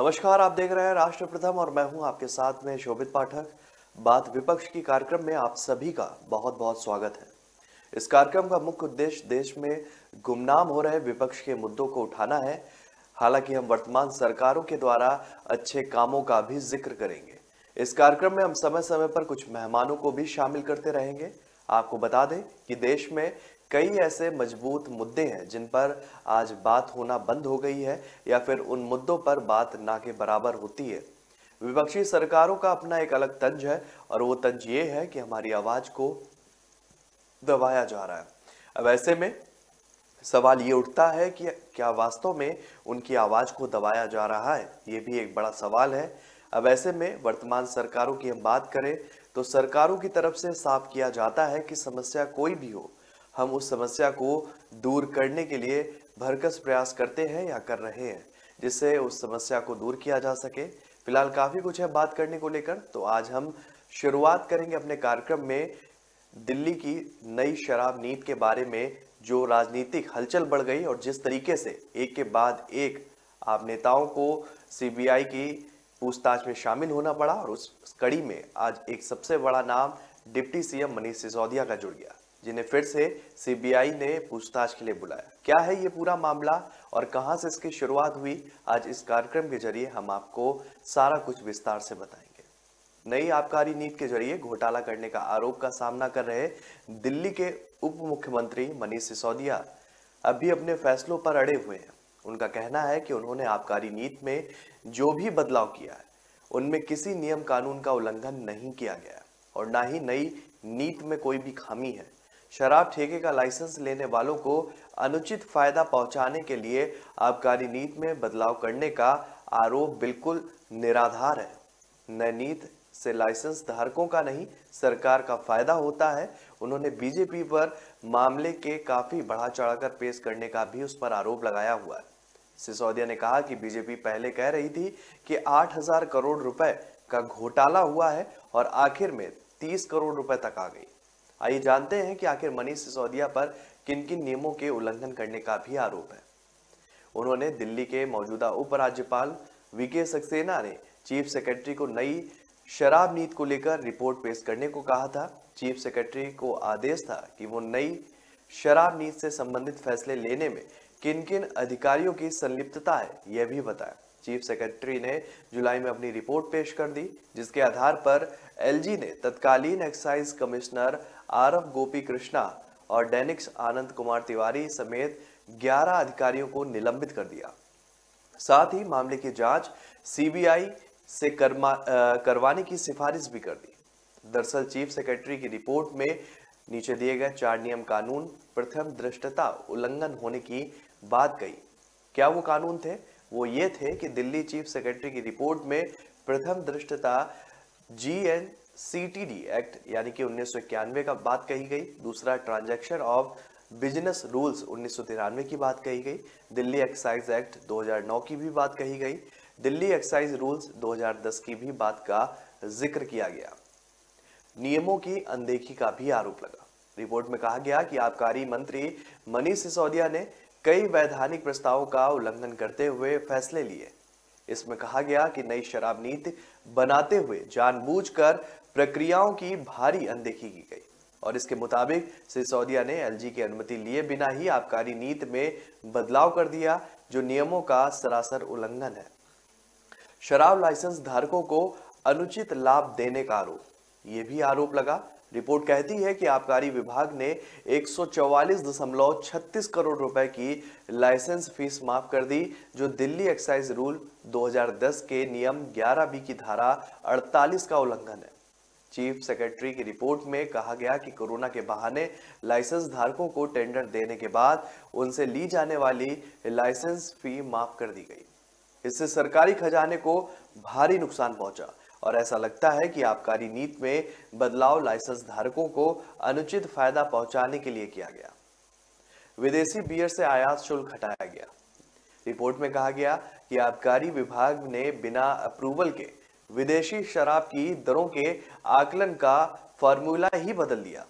नमस्कार, आप देख रहे हैं राष्ट्र प्रथम और मैं हूं आपके साथ में शोभित पाठक। बात विपक्ष की कार्यक्रम में आप सभी का बहुत बहुत स्वागत है। इस कार्यक्रम का मुख्य उद्देश्य देश में गुमनाम हो रहे विपक्ष के मुद्दों को उठाना है। हालांकि हम वर्तमान सरकारों के द्वारा अच्छे कामों का भी जिक्र करेंगे। इस कार्यक्रम में हम समय समय पर कुछ मेहमानों को भी शामिल करते रहेंगे। आपको बता दें कि देश में कई ऐसे मजबूत मुद्दे हैं जिन पर आज बात होना बंद हो गई है या फिर उन मुद्दों पर बात ना के बराबर होती है। विपक्षी सरकारों का अपना एक अलग तंज है और वो तंज ये है कि हमारी आवाज को दबाया जा रहा है। अब ऐसे में सवाल ये उठता है कि क्या वास्तव में उनकी आवाज को दबाया जा रहा है? ये भी एक बड़ा सवाल है। अब ऐसे में वर्तमान सरकारों की हम बात करें तो सरकारों की तरफ से साफ किया जाता है कि समस्या कोई भी हो, हम उस समस्या को दूर करने के लिए भरकस प्रयास करते हैं या कर रहे हैं, जिससे उस समस्या को दूर किया जा सके। फिलहाल काफी कुछ है बात करने को लेकर, तो आज हम शुरुआत करेंगे अपने कार्यक्रम में दिल्ली की नई शराब नीति के बारे में, जो राजनीतिक हलचल बढ़ गई और जिस तरीके से एक के बाद एक आप नेताओं को सीबीआई की पूछताछ में शामिल होना पड़ा और उस कड़ी में आज एक सबसे बड़ा नाम डिप्टी सीएम मनीष सिसोदिया का जुड़ गया, जिन्हें फिर से सीबीआई ने पूछताछ के लिए बुलाया। क्या है ये पूरा मामला और कहां से इसकी शुरुआत हुई, आज इस कार्यक्रम के जरिए हम आपको सारा कुछ विस्तार से बताएंगे। नई आबकारी नीति के जरिए घोटाला करने का आरोप का सामना कर रहे दिल्ली के उप मुख्यमंत्री मनीष सिसोदिया अब भी अपने फैसलों पर अड़े हुए हैं। उनका कहना है कि उन्होंने आबकारी नीति में जो भी बदलाव किया है उनमें किसी नियम कानून का उल्लंघन नहीं किया गया और ना ही नई नीति में कोई भी खामी है। शराब ठेके का लाइसेंस लेने वालों को अनुचित फायदा पहुंचाने के लिए आबकारी नीति में बदलाव करने का आरोप बिल्कुल निराधार है। नई नीति से लाइसेंस धारकों का नहीं, सरकार का फायदा होता है। उन्होंने बीजेपी पर मामले के काफी बढ़ा चढ़ाकर पेश करने का भी उस पर आरोप लगाया हुआ है। सिसोदिया ने कहा कि बीजेपी पहले कह रही थी कि 8,000 करोड़ रुपए का घोटाला हुआ है और आखिर में 30 करोड़ रुपए तक आ गई। आइए जानते हैं कि आखिर मनीष सिसोदिया पर किन किन नियमों के उल्लंघन करने का भी आरोप है। उन्होंने दिल्ली के मौजूदा उपराज्यपाल वीके सक्सेना ने चीफ सेक्रेटरी को नई शराब नीति को लेकर रिपोर्ट पेश करने को कहा था। चीफ सेक्रेटरी को आदेश था कि वो नई शराब नीति से संबंधित फैसले लेने में किन किन अधिकारियों की संलिप्तता है यह भी बताया। चीफ सेक्रेटरी ने जुलाई में अपनी रिपोर्ट पेश कर दी, जिसके आधार पर एलजी ने तत्कालीन एक्साइज कमिश्नर आरएफ गोपी कृष्णा और डेनिक्स आनंद कुमार तिवारी समेत 11 अधिकारियों को निलंबित कर दिया। साथ ही मामले की जांच सीबीआई से करवाने की सिफारिश भी कर दी। दरअसल चीफ सेक्रेटरी की रिपोर्ट में नीचे दिए गए 4 नियम कानून प्रथम दृष्टता उल्लंघन होने की बात कही। क्या वो कानून थे? वो ये थे कि दिल्ली चीफ सेक्रेटरी की रिपोर्ट में प्रथम दृष्टता GNCTD एक्ट यानी कि 1991 का बात कही गई। दूसरा ट्रांजैक्शन ऑफ बिजनेस रूल्स 1993 की बात कही गई। दिल्ली एक्साइज एक्ट 2009 की भी बात कही गई। दिल्ली एक्साइज रूल्स 2010 की भी बात का जिक्र किया गया। नियमों की अनदेखी का भी आरोप लगा। रिपोर्ट में कहा गया कि आबकारी मंत्री मनीष सिसोदिया ने कई वैधानिक प्रस्तावों का उल्लंघन करते हुए फैसले लिए। इसमें कहा गया कि नई शराब नीति बनाते हुए जानबूझकर प्रक्रियाओं की भारी अनदेखी की गई और इसके मुताबिक सिसोदिया ने एलजी की अनुमति लिए बिना ही आबकारी नीति में बदलाव कर दिया, जो नियमों का सरासर उल्लंघन है। शराब लाइसेंस धारकों को अनुचित लाभ देने का आरोप, ये भी आरोप लगा। रिपोर्ट कहती है कि आबकारी विभाग ने 144.36 करोड़ रुपए की लाइसेंस फीस माफ कर दी, जो दिल्ली एक्साइज रूल 2010 के नियम 11B की धारा 48 का उल्लंघन है। चीफ सेक्रेटरी की रिपोर्ट में कहा गया कि कोरोना के बहाने लाइसेंस धारकों को टेंडर देने के बाद उनसे ली जाने वाली लाइसेंस फी माफ कर दी गई। इससे सरकारी खजाने को भारी नुकसान पहुंचा और ऐसा लगता है कि आबकारी नीति में बदलाव लाइसेंस धारकों को अनुचित फायदा पहुंचाने के लिए किया गया। विदेशी बियर से आयात शुल्क हटाया गया। रिपोर्ट में कहा गया कि आबकारी विभाग ने बिना अप्रूवल के विदेशी शराब की दरों के आकलन का फॉर्मूला ही बदल दिया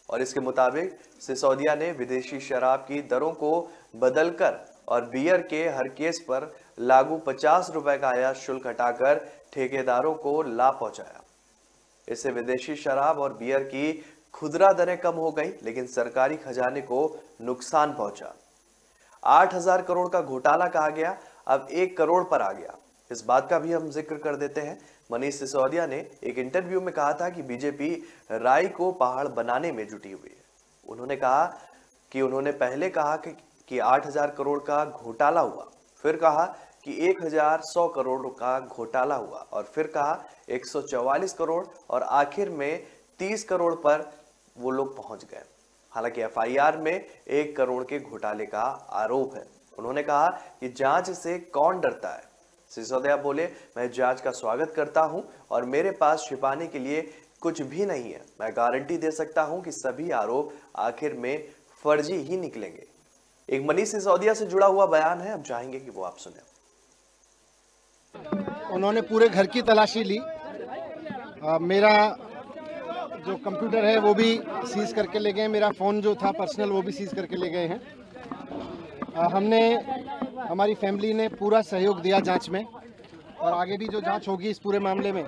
और इसके मुताबिक सिसोदिया ने विदेशी शराब की दरों को बदलकर और बियर के हर केस पर लागू 50 रुपए का आयात शुल्क हटाकर ठेकेदारों को लाभ पहुंचाया। इससे विदेशी शराब और बियर की खुदरा दरें कम हो गई, लेकिन सरकारी खजाने को नुकसान पहुंचा। 8,000 करोड़ का घोटाला कहा गया, अब 1 करोड़ पर आ गया। इस बात का भी हम जिक्र कर देते हैं। मनीष सिसोदिया ने एक इंटरव्यू में कहा था कि बीजेपी राई को पहाड़ बनाने में जुटी हुई है। उन्होंने कहा कि उन्होंने पहले कहा कि 8,000 करोड़ का घोटाला हुआ, फिर कहा कि 1,100 करोड़ का घोटाला हुआ, और फिर कहा 144 करोड़, और आखिर में 30 करोड़ पर वो लोग पहुंच गए। हालांकि एफआईआर में 1 करोड़ के घोटाले का आरोप है। उन्होंने कहा कि जांच से कौन डरता है। सिसोदिया बोले, मैं जांच का स्वागत करता हूं और मेरे पास छिपाने के लिए कुछ भी नहीं है। मैं गारंटी दे सकता हूं कि सभी आरोप आखिर में फर्जी ही निकलेंगे। एक मनीष सिसोदिया से जुड़ा हुआ बयान है, हम चाहेंगे कि वो आप सुने। उन्होंने पूरे घर की तलाशी ली। मेरा जो कंप्यूटर है वो भी सीज करके ले गए, मेरा फ़ोन जो था पर्सनल वो भी सीज करके ले गए हैं। हमारी फैमिली ने पूरा सहयोग दिया जांच में, और आगे भी जो जांच होगी इस पूरे मामले में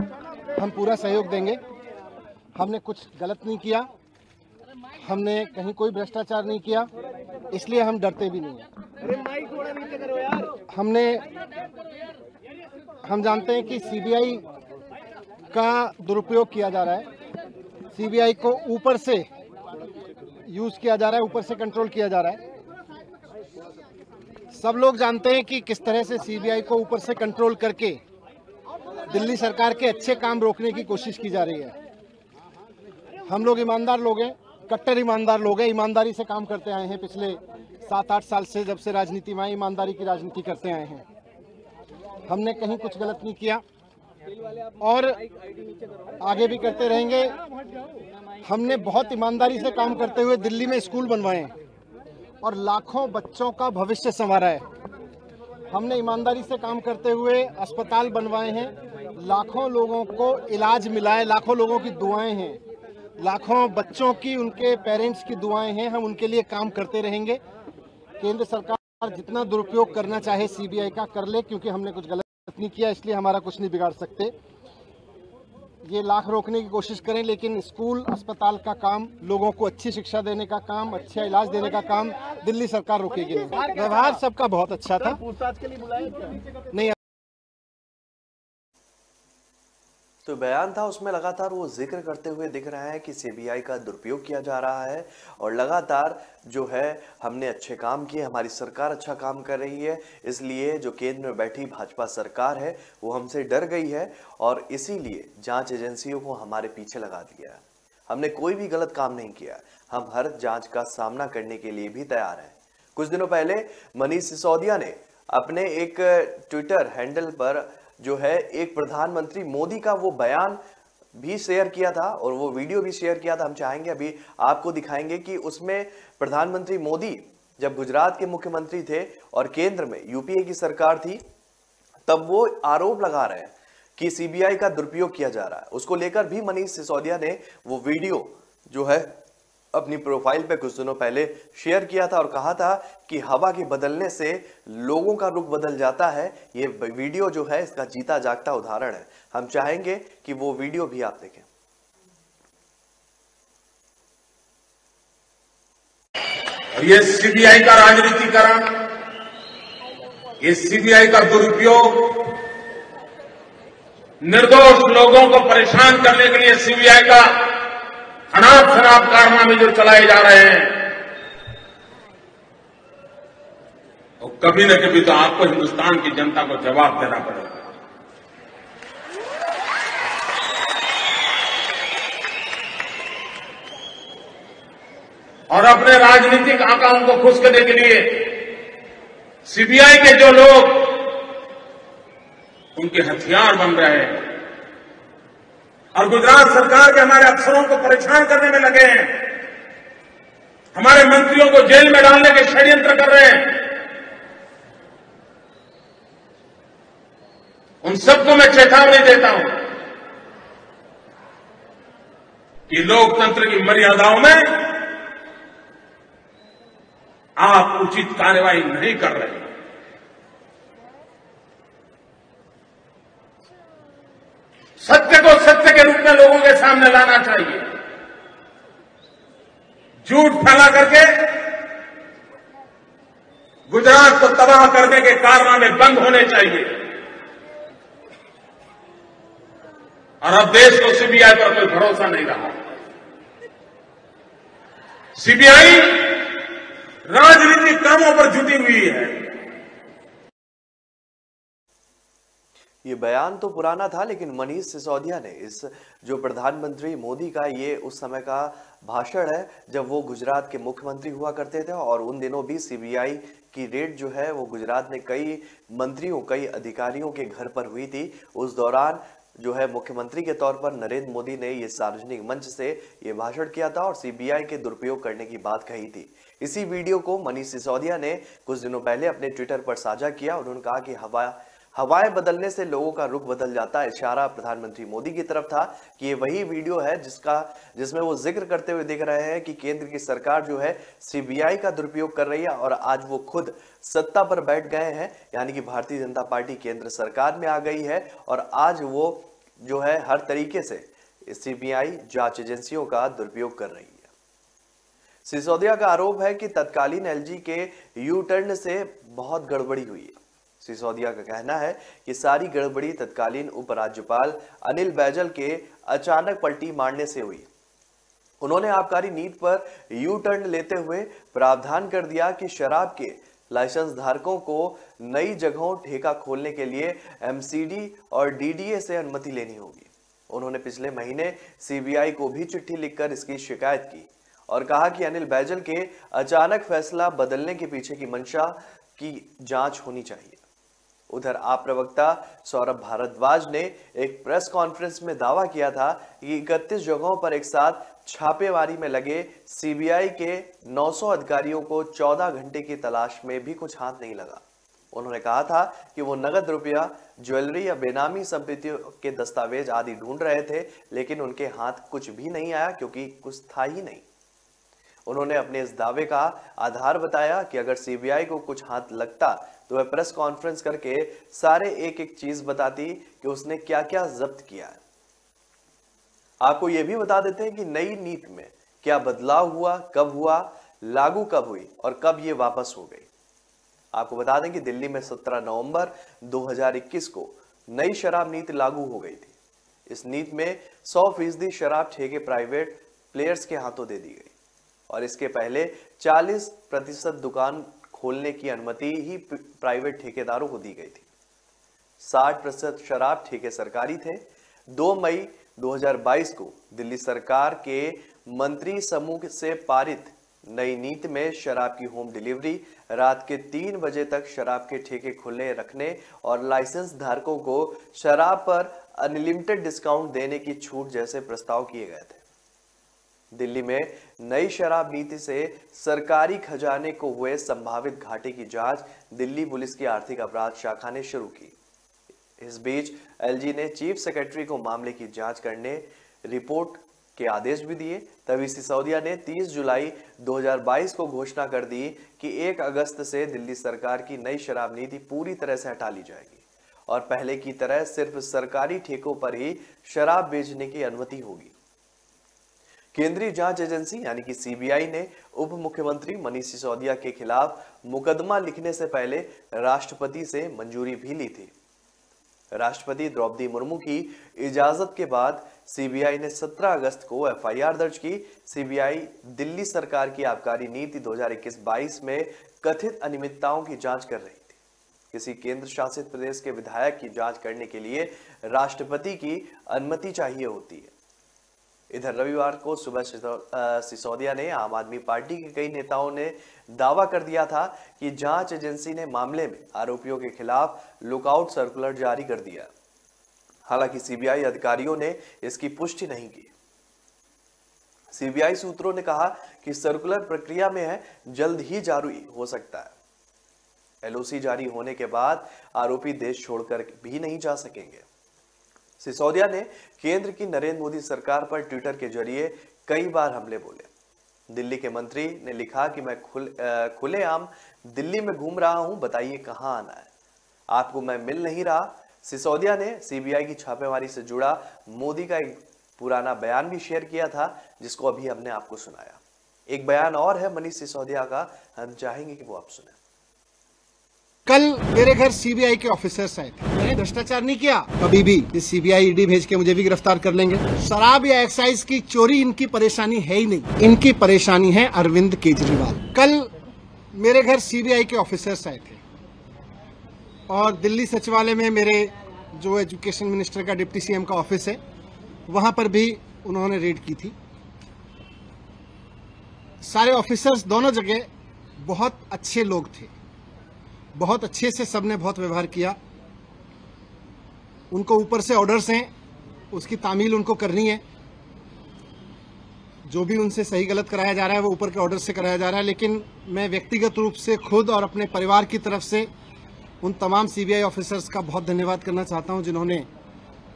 हम पूरा सहयोग देंगे। हमने कुछ गलत नहीं किया, हमने कहीं कोई भ्रष्टाचार नहीं किया, इसलिए हम डरते भी नहीं हैं। हम जानते हैं कि सीबीआई का दुरुपयोग किया जा रहा है, सीबीआई को ऊपर से यूज किया जा रहा है, ऊपर से कंट्रोल किया जा रहा है। सब लोग जानते हैं कि किस तरह से सीबीआई को ऊपर से कंट्रोल करके दिल्ली सरकार के अच्छे काम रोकने की कोशिश की जा रही है। हम लोग ईमानदार लोग हैं, कट्टर ईमानदार लोग हैं, ईमानदारी से काम करते आए हैं। पिछले 7-8 साल से जब से राजनीति में आए, ईमानदारी की राजनीति करते आए हैं। हमने कहीं कुछ गलत नहीं किया और आगे भी करते रहेंगे। हमने बहुत ईमानदारी से काम करते हुए दिल्ली में स्कूल बनवाए और लाखों बच्चों का भविष्य संवारा है। हमने ईमानदारी से काम करते हुए अस्पताल बनवाए हैं, लाखों लोगों को इलाज मिला है, लाखों लोगों की दुआएं हैं, लाखों बच्चों की, उनके पेरेंट्स की दुआएं हैं। हम उनके लिए काम करते रहेंगे। केंद्र सरकार जितना दुरुपयोग करना चाहे सीबीआई का कर ले, क्योंकि हमने कुछ गलत नहीं किया, इसलिए हमारा कुछ नहीं बिगाड़ सकते। ये लाख रोकने की कोशिश करें, लेकिन स्कूल अस्पताल का काम, लोगों को अच्छी शिक्षा देने का काम, अच्छा इलाज देने का काम दिल्ली सरकार रोकेगी नहीं। व्यवहार सबका बहुत अच्छा था। पूछताछ के लिए बुलाया क्या? नहीं। तो बयान था, उसमें लगातार वो जिक्र करते हुए दिख रहा है कि सीबीआई का दुरुपयोग किया जा रहा है और लगातार जो है हमने अच्छे काम किए, हमारी सरकार अच्छा काम कर रही है, इसलिए जो केंद्र में बैठी भाजपा सरकार है वो हमसे डर गई है और इसीलिए जांच एजेंसियों को हमारे पीछे लगा दिया है। हमने कोई भी गलत काम नहीं किया, हम हर जांच का सामना करने के लिए भी तैयार हैं। कुछ दिनों पहले मनीष सिसोदिया ने अपने एक ट्विटर हैंडल पर जो है एक प्रधानमंत्री मोदी का वो बयान भी शेयर किया था और वो वीडियो भी शेयर किया था। हम चाहेंगे अभी आपको दिखाएंगे कि उसमें प्रधानमंत्री मोदी जब गुजरात के मुख्यमंत्री थे और केंद्र में यूपीए की सरकार थी, तब वो आरोप लगा रहे हैं कि सीबीआई का दुरुपयोग किया जा रहा है। उसको लेकर भी मनीष सिसोदिया ने वो वीडियो जो है अपनी प्रोफाइल पे कुछ दिनों पहले शेयर किया था और कहा था कि हवा के बदलने से लोगों का रुख बदल जाता है। ये वीडियो जो है इसका जीता जागता उदाहरण है। हम चाहेंगे कि वो वीडियो भी आप देखें। ये सीबीआई का राजनीतिकरण, ये सीबीआई का दुरुपयोग, निर्दोष लोगों को परेशान करने के लिए सीबीआई का अनाप शनाप कारनामे जो चलाए जा रहे हैं, और कभी न कभी तो आपको हिंदुस्तान की जनता को जवाब देना पड़ेगा। और अपने राजनीतिक आकाओं को खुश करने के लिए सीबीआई के जो लोग उनके हथियार बन रहे हैं और गुजरात सरकार के हमारे अफसरों को परेशान करने में लगे हैं, हमारे मंत्रियों को जेल में डालने के षड्यंत्र कर रहे हैं, उन सबको मैं चेतावनी देता हूं कि लोकतंत्र की मर्यादाओं में आप उचित कार्यवाही नहीं कर रहे। सामने लाना चाहिए। झूठ फैला करके गुजरात को तबाह करने के कारनामे बंद होने चाहिए और अब देश को सीबीआई पर कोई भरोसा नहीं रहा। सीबीआई राजनीतिक कामों पर जुटी हुई है। ये बयान तो पुराना था, लेकिन मनीष सिसोदिया ने इस जो प्रधानमंत्री मोदी का ये उस समय का भाषण है जब वो गुजरात के मुख्यमंत्री हुआ करते थे, और उन दिनों भी सीबीआई की रेड जो है वो गुजरात में कई मंत्रियों, कई अधिकारियों के घर पर हुई थी। उस दौरान जो है मुख्यमंत्री के तौर पर नरेंद्र मोदी ने ये सार्वजनिक मंच से ये भाषण किया था और सीबीआई के दुरुपयोग करने की बात कही थी। इसी वीडियो को मनीष सिसोदिया ने कुछ दिनों पहले अपने ट्विटर पर साझा किया। उन्होंने कहा कि हवाएं बदलने से लोगों का रुख बदल जाता है। इशारा प्रधानमंत्री मोदी की तरफ था कि ये वही वीडियो है जिसमें वो जिक्र करते हुए दिख रहे हैं कि केंद्र की सरकार जो है सीबीआई का दुरुपयोग कर रही है और आज वो खुद सत्ता पर बैठ गए हैं, यानी कि भारतीय जनता पार्टी केंद्र सरकार में आ गई है और आज वो जो है हर तरीके से सीबीआई जांच एजेंसियों का दुरुपयोग कर रही है। सिसोदिया का आरोप है कि तत्कालीन एलजी के यू टर्न से बहुत गड़बड़ी हुई है। सिसोदिया का कहना है कि सारी गड़बड़ी तत्कालीन उपराज्यपाल अनिल बैजल के अचानक पलटी मारने से हुई। उन्होंने आबकारी नीति पर यू टर्न लेते हुए प्रावधान कर दिया कि शराब के लाइसेंस धारकों को नई जगहों ठेका खोलने के लिए एमसीडी और डीडीए से अनुमति लेनी होगी। उन्होंने पिछले महीने सीबीआई को भी चिट्ठी लिखकर इसकी शिकायत की और कहा कि अनिल बैजल के अचानक फैसला बदलने के पीछे की मंशा की जांच होनी चाहिए। उधर आप प्रवक्ता सौरभ भारद्वाज ने एक प्रेस कॉन्फ्रेंस में दावा किया था कि 31 जगहों पर एक साथ छापेमारी में लगे सीबीआई के 900 अधिकारियों को 14 घंटे की तलाश में भी कुछ हाथ नहीं लगा। उन्होंने कहा था कि वो नगद रुपया, ज्वेलरी या बेनामी संपत्तियों के दस्तावेज आदि ढूंढ रहे थे, लेकिन उनके हाथ कुछ भी नहीं आया क्योंकि कुछ था ही नहीं। उन्होंने अपने इस दावे का आधार बताया कि अगर सीबीआई को कुछ हाथ लगता तो वह प्रेस कॉन्फ्रेंस करके सारे एक एक चीज बताती कि उसने क्या क्या जब्त किया है। आपको यह भी बता देते हैं कि नई नीति में क्या बदलाव हुआ, कब हुआ, लागू कब हुई और कब ये वापस हो गई। आपको बता दें कि दिल्ली में 17 नवंबर 2021 को नई शराब नीति लागू हो गई थी। इस नीति में 100% शराब ठेके प्राइवेट प्लेयर्स के हाथों दे दी गई और इसके पहले 40% दुकान खोलने की अनुमति ही प्राइवेट ठेकेदारों को दी गई थी। 60% शराब ठेके सरकारी थे। 2 मई 2022 को दिल्ली सरकार के मंत्री समूह से पारित नई नीति में शराब की होम डिलीवरी, रात के 3 बजे तक शराब के ठेके खुले रखने और लाइसेंस धारकों को शराब पर अनलिमिटेड डिस्काउंट देने की छूट जैसे प्रस्ताव किए गए थे। दिल्ली में नई शराब नीति से सरकारी खजाने को हुए संभावित घाटे की जांच दिल्ली पुलिस की आर्थिक अपराध शाखा ने शुरू की। इस बीच एलजी ने चीफ सेक्रेटरी को मामले की जांच करने रिपोर्ट के आदेश भी दिए। तभी सिसोदिया ने 30 जुलाई 2022 को घोषणा कर दी कि 1 अगस्त से दिल्ली सरकार की नई शराब नीति पूरी तरह से हटा ली जाएगी और पहले की तरह सिर्फ सरकारी ठेकों पर ही शराब बेचने की अनुमति होगी। केंद्रीय जांच एजेंसी यानी कि सीबीआई ने उप मुख्यमंत्री मनीष सिसोदिया के खिलाफ मुकदमा लिखने से पहले राष्ट्रपति से मंजूरी भी ली थी। राष्ट्रपति द्रौपदी मुर्मू की इजाजत के बाद सीबीआई ने 17 अगस्त को एफआईआर दर्ज की। सीबीआई दिल्ली सरकार की आबकारी नीति 2021-22 में कथित अनियमितताओं की जांच कर रही थी। किसी केंद्र शासित प्रदेश के विधायक की जांच करने के लिए राष्ट्रपति की अनुमति चाहिए होती है। इधर रविवार को सुबह सिसोदिया ने आम आदमी पार्टी के कई नेताओं ने दावा कर दिया था कि जांच एजेंसी ने मामले में आरोपियों के खिलाफ लुकआउट सर्कुलर जारी कर दिया। हालांकि सीबीआई अधिकारियों ने इसकी पुष्टि नहीं की। सीबीआई सूत्रों ने कहा कि सर्कुलर प्रक्रिया में है, जल्द ही जारी हो सकता है। एलओसी जारी होने के बाद आरोपी देश छोड़कर भी नहीं जा सकेंगे। सिसोदिया ने केंद्र की नरेंद्र मोदी सरकार पर ट्विटर के जरिए कई बार हमले बोले। दिल्ली के मंत्री ने लिखा कि मैं खुलेआम दिल्ली में घूम रहा हूं, बताइए कहां आना है, आपको मैं मिल नहीं रहा। सिसोदिया ने सीबीआई की छापेमारी से जुड़ा मोदी का एक पुराना बयान भी शेयर किया था, जिसको अभी हमने आपको सुनाया। एक बयान और है मनीष सिसोदिया का, हम चाहेंगे कि वो आप सुने। कल मेरे घर सीबीआई के ऑफिसर्स आए थे। मैंने भ्रष्टाचार नहीं किया कभी भी, सीबीआई ईडी भेज के मुझे भी गिरफ्तार कर लेंगे। शराब या एक्साइज की चोरी इनकी परेशानी है ही नहीं, इनकी परेशानी है अरविंद केजरीवाल। कल मेरे घर सीबीआई के ऑफिसर्स आए थे और दिल्ली सचिवालय में मेरे जो एजुकेशन मिनिस्टर का डिप्टी सीएम का ऑफिस है, वहां पर भी उन्होंने रेड की थी। सारे ऑफिसर्स दोनों जगह बहुत अच्छे लोग थे, बहुत अच्छे से सबने बहुत व्यवहार किया। उनको ऊपर से ऑर्डर्स हैं, उसकी तामील उनको करनी है। जो भी उनसे सही गलत कराया जा रहा है वो ऊपर के ऑर्डर से कराया जा रहा है। लेकिन मैं व्यक्तिगत रूप से खुद और अपने परिवार की तरफ से उन तमाम सीबीआई ऑफिसर्स का बहुत धन्यवाद करना चाहता हूं, जिन्होंने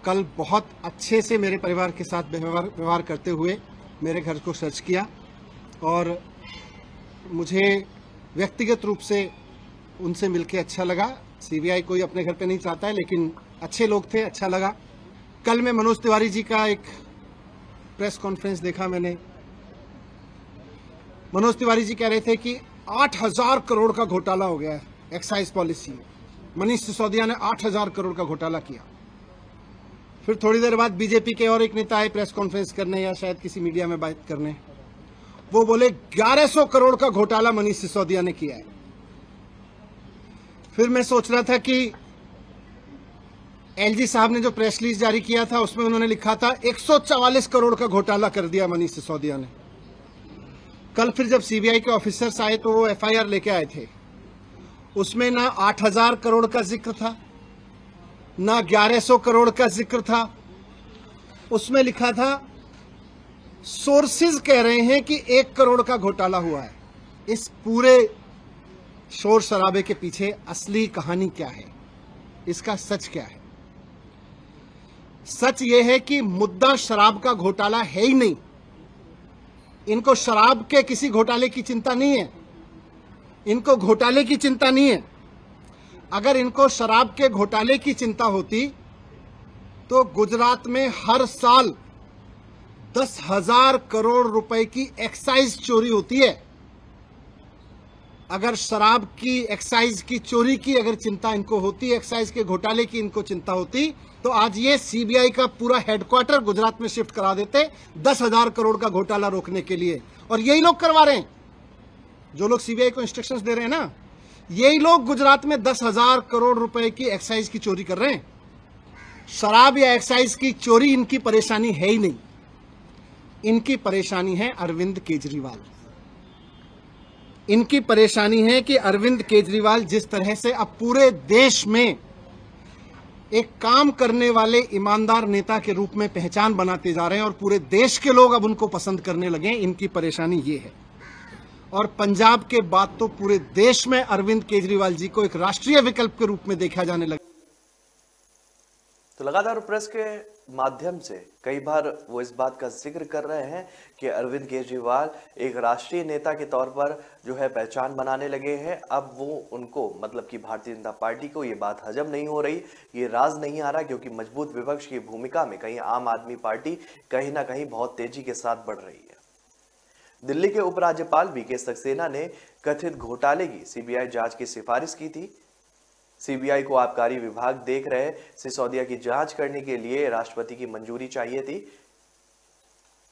कल बहुत अच्छे से मेरे परिवार के साथ व्यवहार करते हुए मेरे घर को सर्च किया। और मुझे व्यक्तिगत रूप से उनसे मिलके अच्छा लगा। सीबीआई कोई अपने घर पे नहीं चाहता है, लेकिन अच्छे लोग थे, अच्छा लगा। कल मैं मनोज तिवारी जी का एक प्रेस कॉन्फ्रेंस देखा मैंने। मनोज तिवारी जी कह रहे थे कि 8,000 करोड़ का घोटाला हो गया है एक्साइज पॉलिसी में। मनीष सिसोदिया ने 8,000 करोड़ का घोटाला किया। फिर थोड़ी देर बाद बीजेपी के और एक नेता आए प्रेस कॉन्फ्रेंस करने या शायद किसी मीडिया में बात करने, वो बोले 1100 करोड़ का घोटाला मनीष सिसोदिया ने किया है। फिर मैं सोच रहा था कि एलजी साहब ने जो प्रेस रिलीज जारी किया था उसमें उन्होंने लिखा था 144 करोड़ का घोटाला कर दिया मनीष सिसोदिया ने। कल फिर जब सीबीआई के ऑफिसर्स आए तो वो एफआईआर लेके आए थे, उसमें ना 8,000 करोड़ का जिक्र था, ना 1100 करोड़ का जिक्र था। उसमें लिखा था सोर्सेज कह रहे हैं कि 1 करोड़ का घोटाला हुआ है। इस पूरे शोर शराबे के पीछे असली कहानी क्या है, इसका सच क्या है? सच यह है कि मुद्दा शराब का घोटाला है ही नहीं। इनको शराब के किसी घोटाले की चिंता नहीं है, इनको घोटाले की चिंता नहीं है। अगर इनको शराब के घोटाले की चिंता होती तो गुजरात में हर साल 10,000 करोड़ रुपए की एक्साइज चोरी होती है। अगर शराब की एक्साइज की चोरी की अगर चिंता इनको होती, एक्साइज के घोटाले की इनको चिंता होती, तो आज ये सीबीआई का पूरा हेडक्वार्टर गुजरात में शिफ्ट करा देते 10,000 करोड़ का घोटाला रोकने के लिए। और यही लोग करवा रहे हैं, जो लोग सीबीआई को इंस्ट्रक्शंस दे रहे हैं ना, यही लोग गुजरात में 10,000 करोड़ रुपए की एक्साइज की चोरी कर रहे हैं। शराब या एक्साइज की चोरी इनकी परेशानी है ही नहीं, इनकी परेशानी है अरविंद केजरीवाल। इनकी परेशानी है कि अरविंद केजरीवाल जिस तरह से अब पूरे देश में एक काम करने वाले ईमानदार नेता के रूप में पहचान बनाते जा रहे हैं और पूरे देश के लोग अब उनको पसंद करने लगे हैं, इनकी परेशानी ये है। और पंजाब के बाद तो पूरे देश में अरविंद केजरीवाल जी को एक राष्ट्रीय विकल्प के रूप में देखा जाने लगा। तो लगातार प्रेस के माध्यम से कई बार वो इस बात का जिक्र कर रहे हैं कि अरविंद केजरीवाल एक राष्ट्रीय नेता के तौर पर जो है पहचान बनाने लगे हैं। अब वो उनको मतलब कि भारतीय जनता पार्टी को ये बात हजम नहीं हो रही, ये राज नहीं आ रहा, क्योंकि मजबूत विपक्ष की भूमिका में कहीं आम आदमी पार्टी कहीं ना कहीं बहुत तेजी के साथ बढ़ रही है। दिल्ली के उपराज्यपाल वीके सक्सेना ने कथित घोटाले की सीबीआई जांच की सिफारिश की थी। सीबीआई को आबकारी विभाग देख रहे सिसोदिया की जांच करने के लिए राष्ट्रपति की मंजूरी चाहिए थी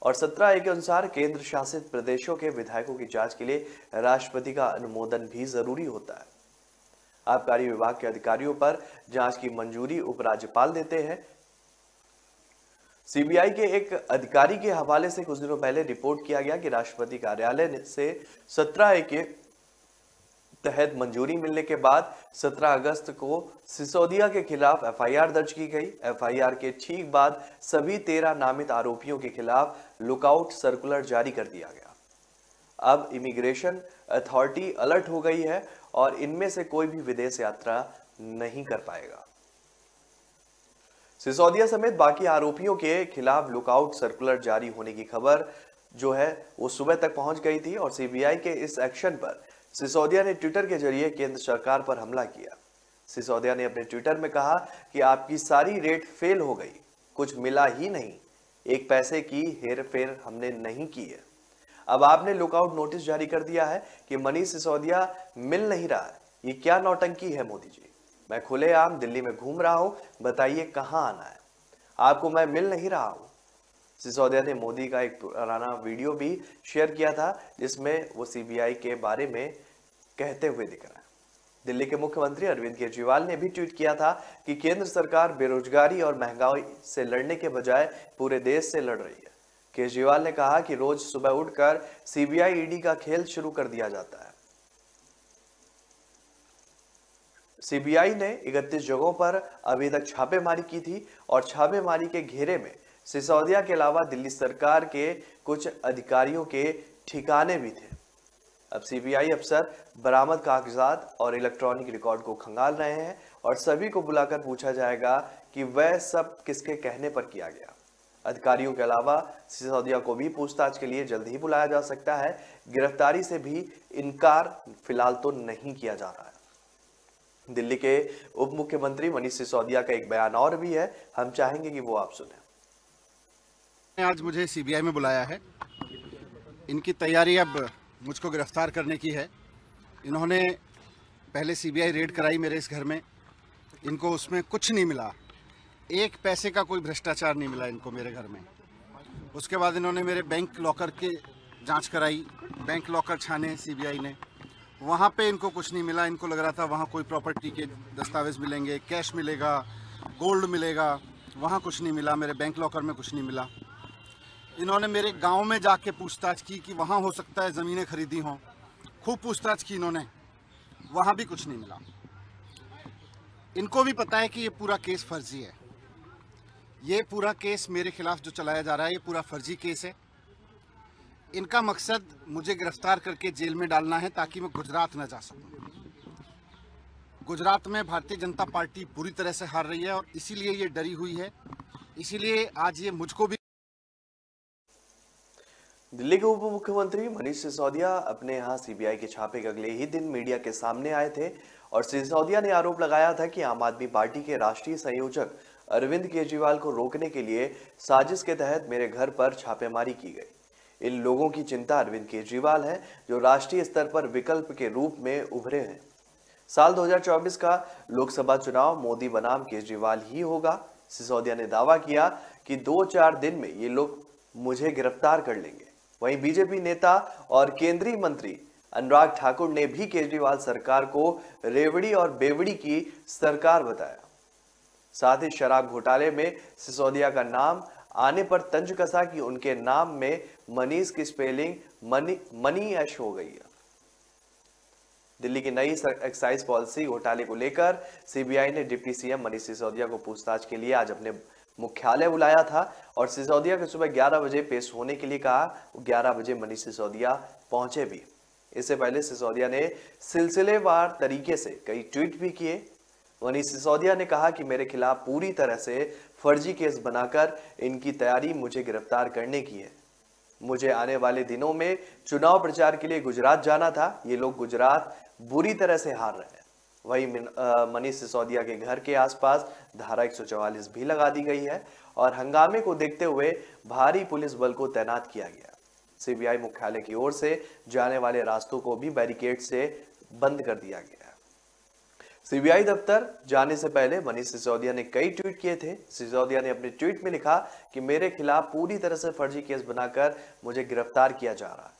और 17A के अनुसार केंद्र शासित प्रदेशों के विधायकों की जांच के लिए राष्ट्रपति का अनुमोदन भी जरूरी होता है। आबकारी विभाग के अधिकारियों पर जांच की मंजूरी उपराज्यपाल देते हैं। सीबीआई के एक अधिकारी के हवाले से कुछ दिनों पहले रिपोर्ट किया गया कि राष्ट्रपति कार्यालय से 17A के तहत मंजूरी मिलने के बाद 17 अगस्त को सिसोदिया के खिलाफ एफआईआर दर्ज की गई। एफआईआर के ठीक बाद सभी 13 नामित आरोपियों के खिलाफ लुकआउट सर्कुलर जारी कर दिया गया। अब इमिग्रेशन अथॉरिटी अलर्ट हो गई है और इनमें से कोई भी विदेश यात्रा नहीं कर पाएगा। सिसोदिया समेत बाकी आरोपियों के खिलाफ लुकआउट सर्कुलर जारी होने की खबर जो है वो सुबह तक पहुंच गई थी और सीबीआई के इस एक्शन पर सिसोदिया ने ट्विटर के जरिए केंद्र सरकार पर हमला किया। सिसोदिया ने अपने ट्विटर में कहा कि आपकी सारी रेड फेल हो गई, कुछ मिला ही नहीं। एक पैसे की हेरफेर हमने नहीं की है। अब आपने लुकआउट नोटिस जारी कर दिया है कि मनीष सिसोदिया मिल नहीं रहा है। ये क्या नौटंकी है मोदी जी? मैं खुलेआम दिल्ली में घूम रहा हूं, बताइए कहां आना है आपको, मैं मिल नहीं रहा हूं। सिसोदिया ने मोदी का एक पुराना वीडियो भी शेयर किया था जिसमें वो सीबीआई के बारे में कहते हुए दिख रहा है। दिल्ली के मुख्यमंत्री अरविंद केजरीवाल ने भी ट्वीट किया था कि केंद्र सरकार बेरोजगारी और महंगाई से लड़ने के बजाय पूरे देश से लड़ रही है। केजरीवाल ने कहा कि रोज सुबह उठकर सीबीआई ईडी का खेल शुरू कर दिया जाता है। सीबीआई ने 31 जगहों पर अभी तक छापेमारी की थी और छापेमारी के घेरे में सिसोदिया के अलावा दिल्ली सरकार के कुछ अधिकारियों के ठिकाने भी थे। अब सीबीआई अफसर बरामद कागजात और इलेक्ट्रॉनिक रिकॉर्ड को खंगाल रहे हैं और सभी को बुलाकर पूछा जाएगा कि वह सब किसके कहने पर किया गया। अधिकारियों के अलावा सिसोदिया को भी पूछताछ के लिए जल्द ही बुलाया जा सकता है। गिरफ्तारी से भी इनकार फिलहाल तो नहीं किया जा रहा है। दिल्ली के उप मुख्यमंत्री मनीष सिसोदिया का एक बयान और भी है, हम चाहेंगे कि वो आप सुने। आज मुझे सीबीआई में बुलाया है। इनकी तैयारी अब मुझको गिरफ्तार करने की है। इन्होंने पहले सीबीआई रेड कराई मेरे इस घर में, इनको उसमें कुछ नहीं मिला, एक पैसे का कोई भ्रष्टाचार नहीं मिला इनको मेरे घर में। उसके बाद इन्होंने मेरे बैंक लॉकर के जांच कराई, बैंक लॉकर छाने सीबीआई ने, वहाँ पे इनको कुछ नहीं मिला। इनको लग रहा था वहाँ कोई प्रॉपर्टी के दस्तावेज मिलेंगे, कैश मिलेगा, गोल्ड मिलेगा, वहाँ कुछ नहीं मिला। मेरे बैंक लॉकर में कुछ नहीं मिला। इन्होंने मेरे गांव में जाके पूछताछ की कि वहाँ हो सकता है ज़मीनें खरीदी हों, खूब पूछताछ की इन्होंने, वहाँ भी कुछ नहीं मिला। इनको भी पता है कि ये पूरा केस फर्जी है। ये पूरा केस मेरे खिलाफ जो चलाया जा रहा है ये पूरा फर्जी केस है। इनका मकसद मुझे गिरफ्तार करके जेल में डालना है ताकि मैं गुजरात न जा सकूं। गुजरात में भारतीय जनता पार्टी पूरी तरह से हार रही है और इसीलिए ये डरी हुई है, इसीलिए आज ये मुझको भी। दिल्ली के उप मुख्यमंत्री मनीष सिसोदिया अपने यहां सीबीआई के छापे के अगले ही दिन मीडिया के सामने आए थे और सिसोदिया ने आरोप लगाया था कि आम आदमी पार्टी के राष्ट्रीय संयोजक अरविंद केजरीवाल को रोकने के लिए साजिश के तहत मेरे घर पर छापेमारी की गई। इन लोगों की चिंता अरविंद केजरीवाल है जो राष्ट्रीय स्तर पर विकल्प के रूप में उभरे हैं। साल 2024 का लोकसभा चुनाव मोदी बनाम केजरीवाल ही होगा। सिसोदिया ने दावा किया कि 2-4 दिन में ये लोग मुझे गिरफ्तार कर लेंगे। वहीं बीजेपी नेता और केंद्रीय मंत्री अनुराग ठाकुर ने भी केजरीवाल सरकार को रेवड़ी और बेवड़ी की सरकार बताया। साथ ही शराब घोटाले में सिसोदिया का नाम आने पर तंज कसा कि उनके नाम में मनीष की स्पेलिंग मनी ऐश हो गई है। दिल्ली की नई एक्साइज पॉलिसी घोटाले को लेकर सीबीआई ने डिप्टी सीएम मनीष सिसोदिया को पूछताछ के लिए आज अपने मुख्यालय बुलाया था और सिसोदिया को सुबह 11 बजे पेश होने के लिए कहा। 11 बजे मनीष सिसोदिया पहुंचे भी। इससे पहले सिसोदिया ने सिलसिलेवार तरीके से कई ट्वीट भी किए। मनीष सिसोदिया ने कहा कि मेरे खिलाफ पूरी तरह से फर्जी केस बनाकर इनकी तैयारी मुझे गिरफ्तार करने की है। मुझे आने वाले दिनों में चुनाव प्रचार के लिए गुजरात जाना था। ये लोग गुजरात बुरी तरह से हार रहे हैं। वहीं मनीष सिसोदिया के घर के आसपास धारा 144 भी लगा दी गई है और हंगामे को देखते हुए भारी पुलिस बल को तैनात किया गया। सीबीआई मुख्यालय की ओर से जाने वाले रास्तों को भी बैरिकेड से बंद कर दिया गया है। सीबीआई दफ्तर जाने से पहले मनीष सिसोदिया ने कई ट्वीट किए थे। सिसोदिया ने अपने ट्वीट में लिखा कि मेरे खिलाफ पूरी तरह से फर्जी केस बनाकर मुझे गिरफ्तार किया जा रहा है।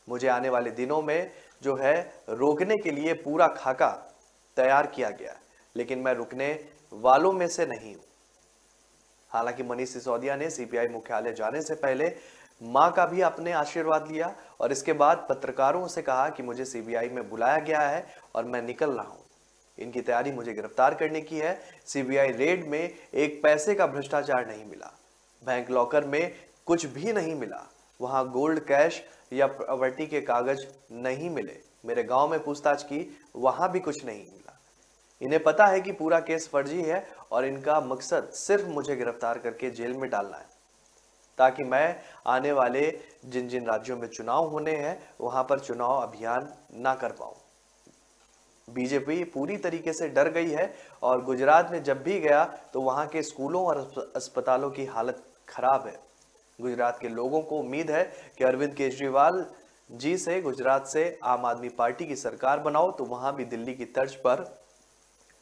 मुझे आने वाले दिनों में जो है रोकने के लिए पूरा खाका तैयार किया गया, लेकिन मैं रुकने वालों में से नहीं हूं। हालांकि मनीष सिसोदिया ने सीबीआई मुख्यालय जाने से पहले मां का भी अपने आशीर्वाद लिया और इसके बाद पत्रकारों से कहा कि मुझे सीबीआई में बुलाया गया है और मैं निकल रहा हूं। इनकी तैयारी मुझे गिरफ्तार करने की है। सीबीआई रेड में एक पैसे का भ्रष्टाचार नहीं मिला, बैंक लॉकर में कुछ भी नहीं मिला, वहां गोल्ड कैश या प्रॉपर्टी के कागज नहीं मिले। मेरे गांव में पूछताछ की, वहां भी कुछ नहीं मिला। इन्हें पता है कि पूरा केस फर्जी है और इनका मकसद सिर्फ मुझे गिरफ्तार करके जेल में डालना है ताकि मैं आने वाले जिन जिन राज्यों में चुनाव होने हैं वहां पर चुनाव अभियान ना कर पाऊं। बीजेपी पूरी तरीके से डर गई है और गुजरात में जब भी गया तो वहां के स्कूलों और अस्पतालों की हालत खराब है। गुजरात के लोगों को उम्मीद है कि अरविंद केजरीवाल जी से गुजरात से आम आदमी पार्टी की सरकार बनाओ तो वहां भी दिल्ली की तर्ज पर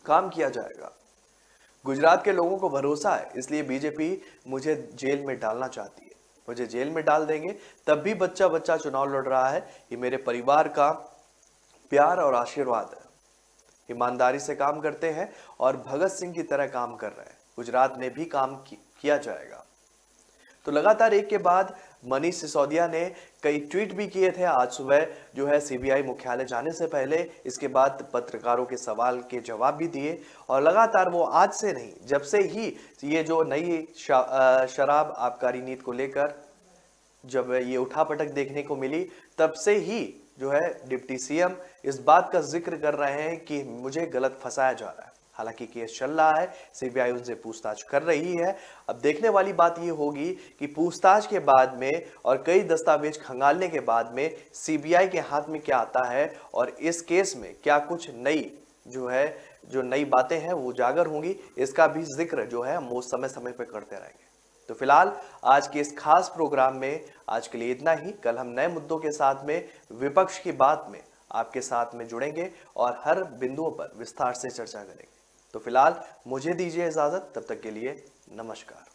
काम किया जाएगा। गुजरात के लोगों को भरोसा है, इसलिए बीजेपी मुझे जेल में डालना चाहती है। मुझे जेल में डाल देंगे तब भी बच्चा बच्चा चुनाव लड़ रहा है। ये मेरे परिवार का प्यार और आशीर्वाद है। ईमानदारी से काम करते हैं और भगत सिंह की तरह काम कर रहे हैं। गुजरात में भी काम किया जाएगा। तो लगातार एक के बाद मनीष सिसोदिया ने कई ट्वीट भी किए थे आज सुबह जो है सीबीआई मुख्यालय जाने से पहले। इसके बाद पत्रकारों के सवाल के जवाब भी दिए और लगातार वो आज से नहीं, जब से ही ये जो नई शराब आबकारी नीति को लेकर जब ये उठापटक देखने को मिली, तब से ही जो है डिप्टी सीएम इस बात का जिक्र कर रहे हैं कि मुझे गलत फंसाया जा रहा है। हालांकि केस चल रहा है, सीबीआई उनसे पूछताछ कर रही है। अब देखने वाली बात यह होगी कि पूछताछ के बाद में और कई दस्तावेज खंगालने के बाद में सीबीआई के हाथ में क्या आता है और इस केस में क्या कुछ जो नई बातें हैं वो उजागर होंगी, इसका भी जिक्र जो है हम समय समय पर करते रहेंगे। तो फिलहाल आज के इस खास प्रोग्राम में आज के लिए इतना ही। कल हम नए मुद्दों के साथ में विपक्ष की बात में आपके साथ में जुड़ेंगे और हर बिंदुओं पर विस्तार से चर्चा करेंगे। तो फिलहाल मुझे दीजिए इजाजत, तब तक के लिए नमस्कार।